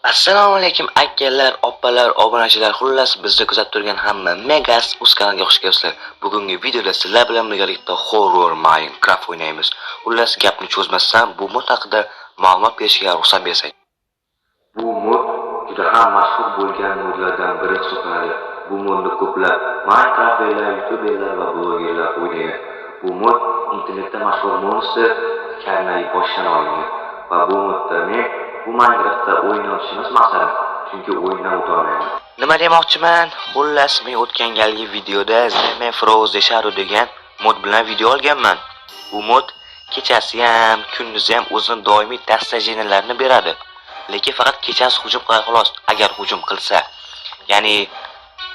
Assalomu alaykum akalar, opalar, obunachilar, xullas bizni kuzatib turgan hamma Megas uz kanaliga xush kelibsizlar. Bugungi videoda sizlar bilan birgalikda Horror Minecraft o'ynaymiz. Xullas gapni cho'zmasam, bu mod haqida ma'lumot berishga ruxsat bersangiz. Bu mod juda ham mashhur bo'lgan modlardan biri hisoblanadi. Bu modni ko'plab Minecraft'lar, YouTuberlar va blogerlar o'ynaydi. Bu mod internetda mashhur monster kanali boshdan olingan va bu modda men bu Minecraft'da o'yin o'ynashimiz maqsadim, chunki o'yindan o'tolmayman. Nima demoqchiman? Xullas, men o'tgan galgi videoda Zeme Froze Shadow degan mod bilan video olganman. Bu mod kechasi ham, kunduzi ham o'zini doimiy dastajenilarni beradi. Lekin faqat kechasi hujum qiladi xolos, agar hujum qilsa. Ya'ni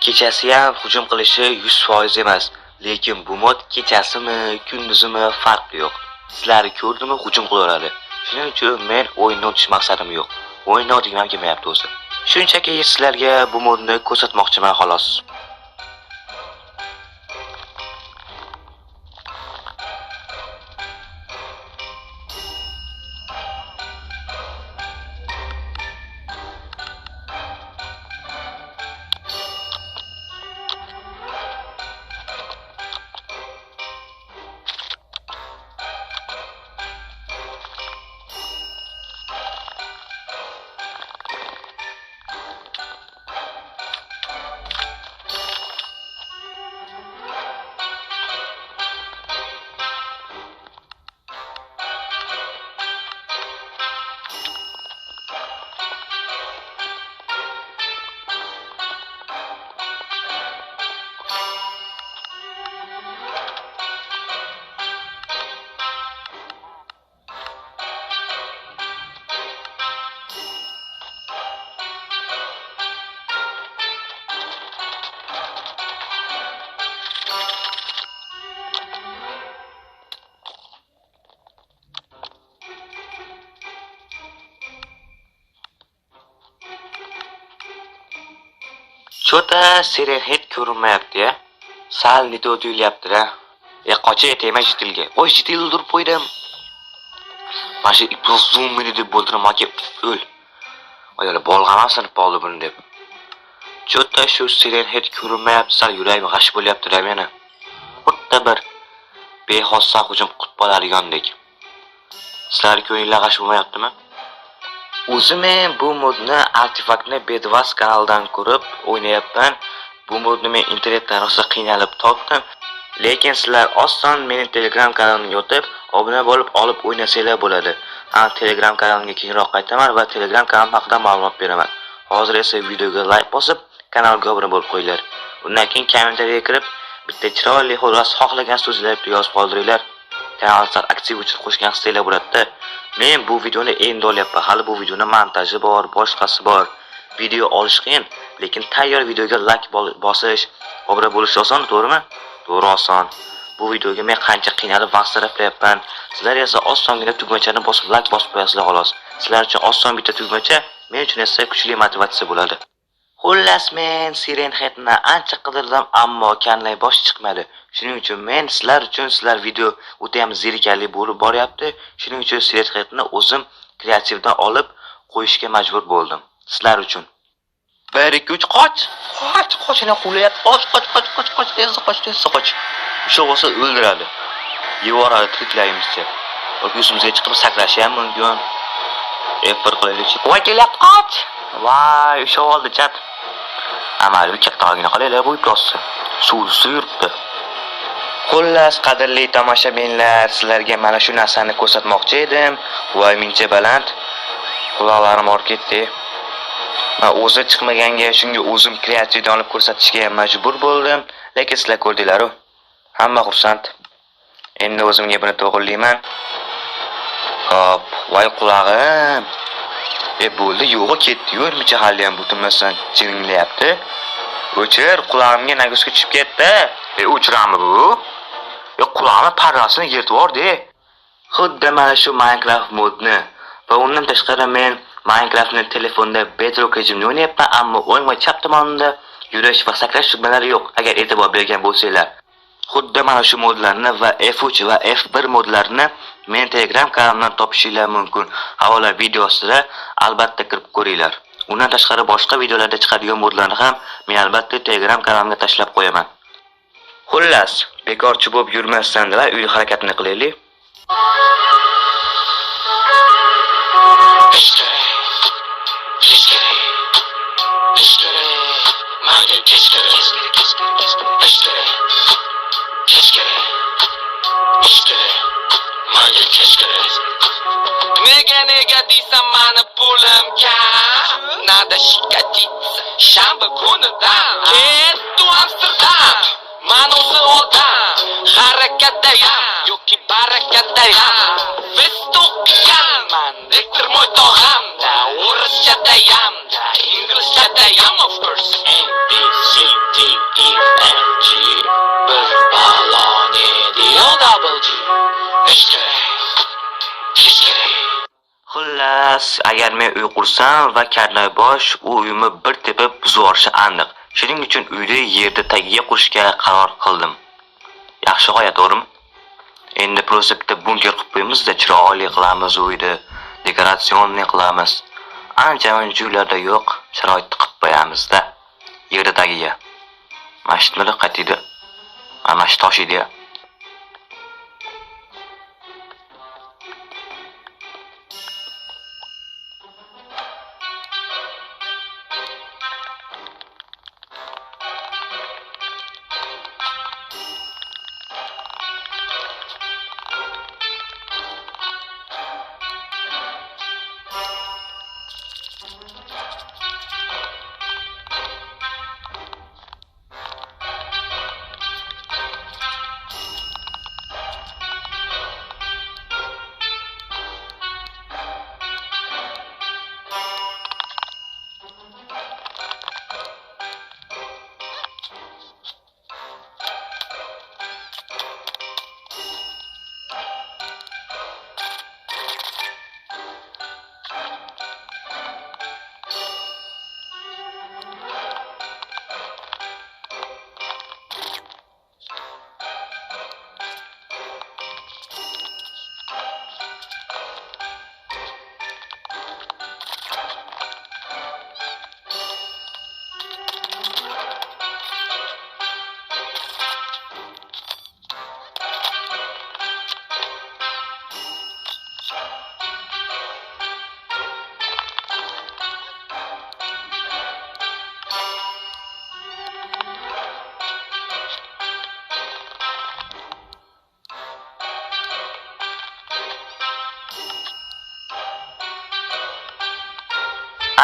kechasi ham hujum qilishi 100% emas, lekin bu mod kechasimi, kunduzimi farqi yo'q. Sizlar ko'rdimi, hujum qilaveradi. Shuning uchun men o'yinni o'tish maqsadim yo'q. O'yinni o'tgim kelmayapti o'zi. Shunchaki sizlarga bu modni ko'rsatmoqchiman xolos. Chota Sirenhead ko'rinmayapti-ya. Sal nido tuyulyapti-da. Qocha tema jitilga. Voy, jitil turib qo'ydim. Mana shu ipni zoom meni deb bo'ltirib aka o'l. Oylar bolg'amam sinib qoldi buni deb. Chota shu Sirenhead ko'rinmayapti, sal yuragim g'ash bo'lyapti-da meni. Xuddi bir behossa hujum qilib qolardigandek. Sizlar ko'ngillar g'ash bo'lmayaptimi? O'zim bu modni Artifaktni Bedwars kanalidan ko'rib o'ynayapman. Bu modni men internetdan rosa qiynalib topdim. Lekin sizlar oson mening Telegram kanalimga o'tib, obuna bo'lib olib o'ynasanglar bo'ladi. Telegram kanalimga keyinroq qaytaman va Telegram kanalim haqida ma'lumot beraman. Hozir esa videoga like bosib, kanalga obuna bo'lib qo'yinglar. Undan keyin kommentariyaga kirib, bitta chiroyli xolos xohlagan so'zlarni yozib qoldiringlar. Kanalga aktiv uchun qo'shgan istaylar bo'ladi. Men bu videoni endi olyapman. Hali bu videoning montaji bor, boshqasi bor. Video olish qiyin, lekin tayyor videoga like bosish, obuna bo'lish oson, to'g'rimi? To'g'ri, oson. Bu videoga men qancha qiynalib vaqt sarflayapman. Sizlar esa osongina tugmachani bosib like bosib qo'yasizlar xolos. Sizlar uchun oson bitta tugmacha, men uchun esa kuchli motivatsiya bo'ladi. Xullas, men Sirenheadni ancha qidirdim, ammo kanalga bosh chiqmadi. Shuning uchun men sizlar uchun video o'ta ham zerikarli bo'lib boryapti. Shuning uchun Sirenheadni o'zim kreativdan olib qo'yishga majbur bo'ldim. Sizlar uchun. 1 2 3 qoch. Qochini qo'layapti. Qoch, tezda qoch. O'sha bo'lsa o'ldiradi. Yevoradi tiriklayimizcha. Yoki o'zimizga chiqib sakrashi ham mumkin. F1 qilaylik. Voy, kelyapti, qoch. Voy, o'sha oldi chat. Amaliy kattagina qilaylar bu iplosi. Suvsi yuribdi. Xullas, qadrli tomoshabinlar, sizlarga mana shu narsani ko'rsatmoqchi edim. Voy, mincha baland. Quloqlarim or ketdi. Men o'zi chiqmaganga shunga o'zim kreativdan olib ko'rsatishga majbur bo'ldim. Lekin sizlar ko'rdinglar-ku. Hamma xursand. Endi o'zimga buni to'g'rilayman. Hop, voy qulog'im. Bo'ldi, yo'g'i ketdi-yu, micha hali ham butunmasdan jiringlayapti. O'chir, qulog'imga naguska tushib ketdi. O'chirami bu? Qulog'imni parrasini yirtib yubordi. Xuddi mana shu Minecraft modni. Va undan tashqari men Minecraftni telefonda Bedrock rejimida o'ynayapman, ammo o'ng va chap tomonida yurish va sakrash tugmalari yo'q. Agar e'tibor bergan bo'lsanglar, xuddi mana shu modlarni va F3 va F1 modlarini men Telegram kanalimdan topishingiz mumkin. Havola videosida albatta kirib ko'ringlar. Undan tashqari boshqa videolarda chiqadigan modlarni ham men albatta Telegram kanalimga tashlab qo'yaman. Xullas, bekorchi bo'lib yurmasdan-da uy harakatini qilaylik. Nega deysan mani pulim kam? Nada shikayatsa shanba kunidan ketdi Amsterdam. Manosi odam harakatdayam yoki barakatdayam. Vest o'qiganman, Viktor mo'y tog'amda, o'rischadayam-da, inglizchadayam of course. A B C D E F G bir baloni diyo double G. Xullas, agar men uy qursam va Karnaybosh u uyimni bir tepib buzorishi aniq. Shuning uchun uyni yerda tagiga qurishga qaror qildim. Yaxshi g'oya, to'g'rimi? Endi prosta bitta bunker qilib qo'yamiz-da, chiroyli qilamiz uyni, dekoratsionni qilamiz. Ancha-muncha joylarda yo'q, sharoitni qilib qo'yamiz-da. Yerda tagiga. Masjidlar qatida. Masjid toshidi.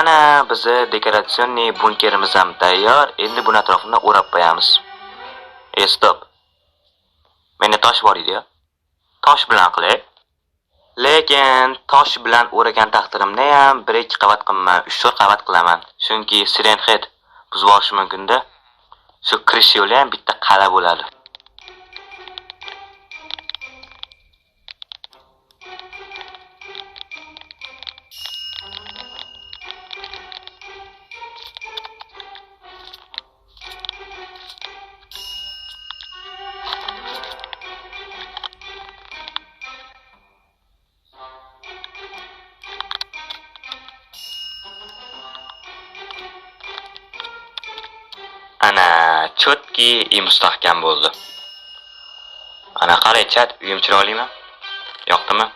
Ana bizni dekoratsionniy bunkerimiz ham tayyor. Endi buni atrofini o'rab qo'yamiz. Stop. Menda tosh bor edi-ya. Tosh bilan qilay. Lekin tosh bilan o'ragan taqdirimda ham 1-2 qavat qilmayman, 3-4 qavat qilaman. Chunki Sirenhead buzib olishi mumkin-da. Shu kirish yo'li ham bitta qala bo'ladi. Ana chotki mustahkam bo'ldi. Ana qarang chat, uyim chiroylimi? Yoqdimi?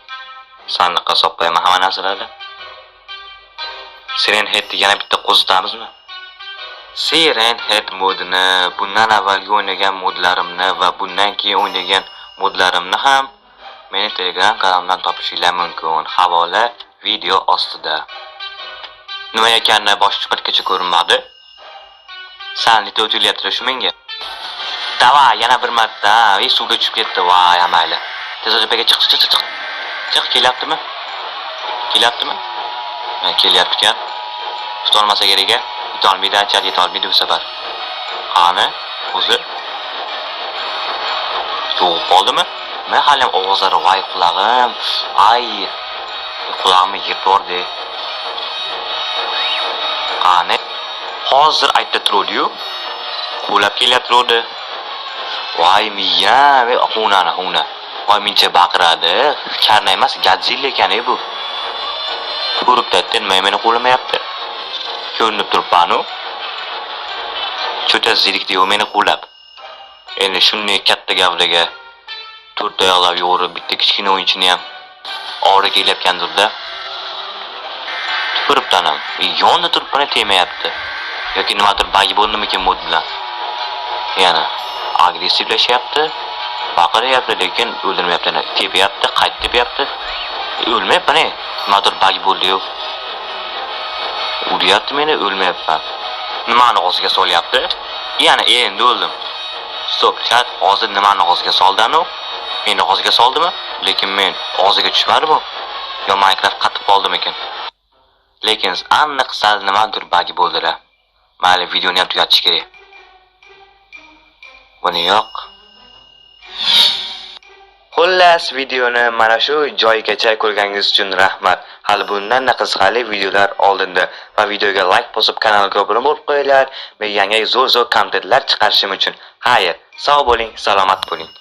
Sandiqqa solib qo'yaman hamma narsalarni. Sirenheadni yana bitta qo'zitamizmi? Sirenhead modini, bundan avvalgi o'ynagan modlarimni va bundan keyin o'ynagan modlarimni ham meni Telegram kanalimdan topishingiz mumkin. Havola video ostida. Nima ekanini boshqa birgacha ko'rinmadi. Sal o'tilyapti shu menga. Dava yana bir marta, suvga tushib ketdi. Voy, amayli. Tezroq chiq. Chiq, kelyaptimi? Kelyaptimi? Kelyapti ekan. Tutolmasa kerak-a. Yetolmaydi, ancha yetolmaydi bu safar. Qani, o'zi. To'g'ri qoldimi? Men hali ham ovozlari voy qulog'im. Ay. Qulog'imni yirtordi. Qani? Hozir aytib turdi-yu. Qo'lab kelyapti. Voy miya, ve xuna. Voy mencha baqiradi. Karna emas, Godzilla ekan bu. Ko'rib tatdi, nima meni qo'lamayapti. ko'rinib turibman-ku. Cho'ta zerikdi u meni quvlab. Endi shunday katta gavdaga to'rt oyoqlab yo'g'irib bitta kichkina o'yinchini ham og'ri kelayotgandir-da. Tupuribdan ham. Yonida turibman tegmayapti. Yoki nimadir bagi bo'ldimikin bu bilan. Yana agressivlashyapti. Baqiryapti, lekin o'ldirmayapti. Tepyapti, qaytib tepyapti. O'lmayapman. Nimadir bagi bo'ldi-yu. Uryapti meni, o'lmayapman. Nimani og'ziga solyapti? Yana endi o'ldim. Stop, chat. Hozir nimani og'ziga soldi-nu? Meni og'ziga soldimi? Lekin men og'ziga tushmadi-mi? Yo Minecraft qatib qoldimikin? Lekin aniq sal nimadir bagi bo'ldi-da. Mayli, videoni ham tugatish kerak. Buni yo'q. Xullas, videoni mana shu joygacha ko'rganingiz uchun rahmat. Hali bundan qiziqarli videolar oldinda va videoga like bosib kanalga obuna bo'lib qo'yinglar va yangi zo'r kontentlar chiqarishim uchun. Xayr, sog' bo'ling, salomat bo'ling.